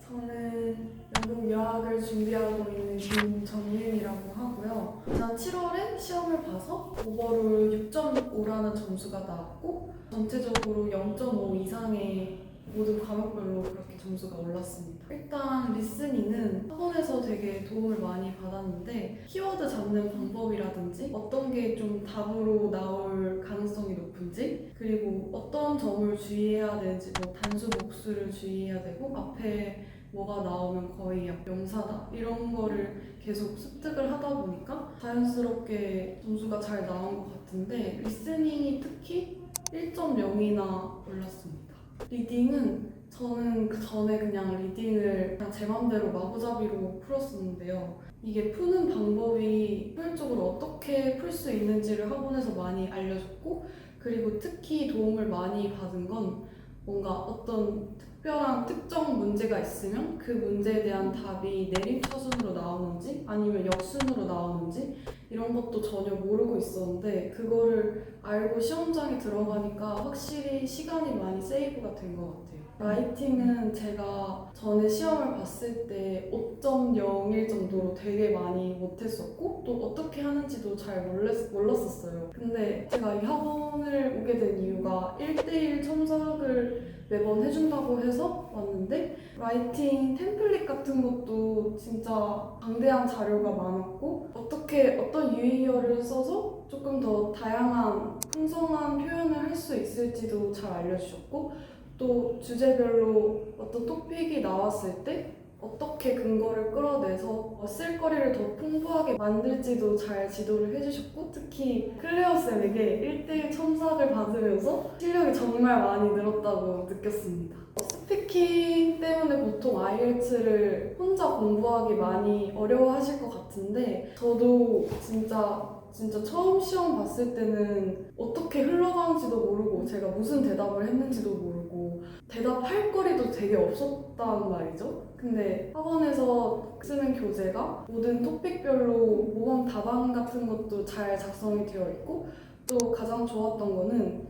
저는 영국 유학을 준비하고 있는 김정윤이라고 하고요. 지난 7월에 시험을 봐서 오버롤 6.5라는 점수가 나왔고 전체적으로 0.5 이상의 모든 과목별로 그렇게 점수가 올랐습니다. 일단 리스닝은 학원에서 되게 도움을 많이 받았는데 키워드 잡는 방법이라든지 어떤 게 좀 답으로 나올 가능성이 높은지, 그리고 어떤 점을 주의해야 되는지, 뭐 단수 복수를 주의해야 되고 앞에 뭐가 나오면 거의 명사다 이런 거를 계속 습득을 하다 보니까 자연스럽게 점수가 잘 나온 것 같은데, 리스닝이 특히 1.0이나 올랐습니다. 리딩은 저는 그 전에 그냥 리딩을 그냥 제 맘대로 마구잡이로 풀었었는데요. 이게 푸는 방법이 효율적으로 어떻게 풀 수 있는지를 학원에서 많이 알려줬고, 그리고 특히 도움을 많이 받은 건 뭔가 어떤 특별한 특정 문제가 있으면 그 문제에 대한 답이 내림차순으로 나오는지 아니면 역순으로 나오는지 이런 것도 전혀 모르고 있었는데, 그거를 알고 시험장에 들어가니까 확실히 시간이 많이 세이브가 된 것 같아요. 라이팅은 제가 전에 시험을 봤을 때 5.01 정도로 되게 많이 못했었고 또 어떻게 하는지도 잘 몰랐었어요. 근데 제가 이 학원을 오게 된 이유가 1대1 첨삭을 매번 해준다고 해서 왔는데, 라이팅 템플릿 같은 것도 진짜 방대한 자료가 많았고 어떤 유의어를 써서 조금 더 다양한 풍성한 표현을 할 수 있을지도 잘 알려주셨고, 또 주제별로 어떤 토픽이 나왔을 때 어떻게 근거를 끌어내서 쓸거리를 더 풍부하게 만들지도 잘 지도를 해주셨고, 특히 클레어 쌤에게 1대1 첨삭을 받으면서 실력이 정말 많이 늘었다고 느꼈습니다. 스피킹 때문에 보통 IELTS를 혼자 공부하기 많이 어려워하실 것 같은데, 저도 진짜 처음 시험 봤을 때는 어떻게 흘러가는지도 모르고 제가 무슨 대답을 했는지도 모르고 대답할 거리도 되게 없었단 말이죠. 근데 학원에서 쓰는 교재가 모든 토픽별로 모범 답안 같은 것도 잘 작성이 되어 있고, 또 가장 좋았던 거는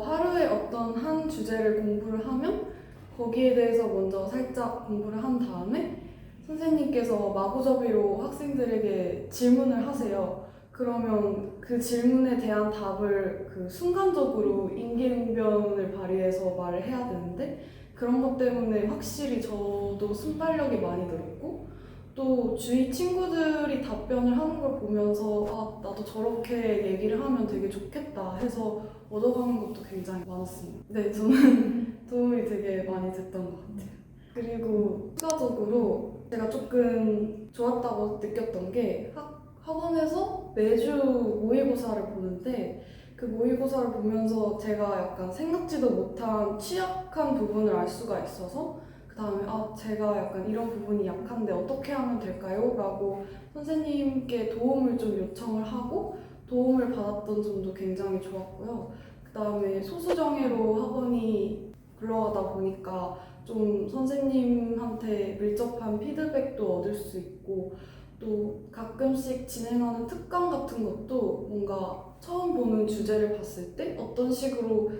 하루에 어떤 한 주제를 공부를 하면 거기에 대해서 먼저 살짝 공부를 한 다음에 선생님께서 마구잡이로 학생들에게 질문을 하세요. 그러면 그 질문에 대한 답을 순간적으로 임기응변을 발휘해서 말을 해야 되는데, 그런 것 때문에 확실히 저도 순발력이 많이 늘었고, 또 주위 친구들이 답변을 하는 걸 보면서 나도 저렇게 얘기를 하면 되게 좋겠다 해서 얻어가는 것도 굉장히 많았습니다. 네, 저는 도움이 되게 많이 됐던 것 같아요. 그리고 추가적으로 제가 조금 좋았다고 느꼈던 게 학원에서 매주 모의고사를 보는데, 그 모의고사를 보면서 제가 약간 생각지도 못한 취약한 부분을 알 수가 있어서 그 다음에 제가 약간 이런 부분이 약한데 어떻게 하면 될까요? 라고 선생님께 도움을 좀 요청을 하고 도움을 받았던 점도 굉장히 좋았고요. 그 다음에 소수정예로 학원이 굴러가다 보니까 좀 선생님한테 밀접한 피드백도 얻을 수 있고, 또 가끔씩 진행하는 특강 같은 것도 뭔가 처음 보는 주제를 봤을 때 어떤 식으로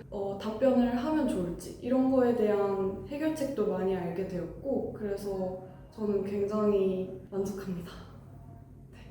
답변을 하면 좋을지 이런 거에 대한 해결책도 많이 알게 되었고, 그래서 저는 굉장히 만족합니다.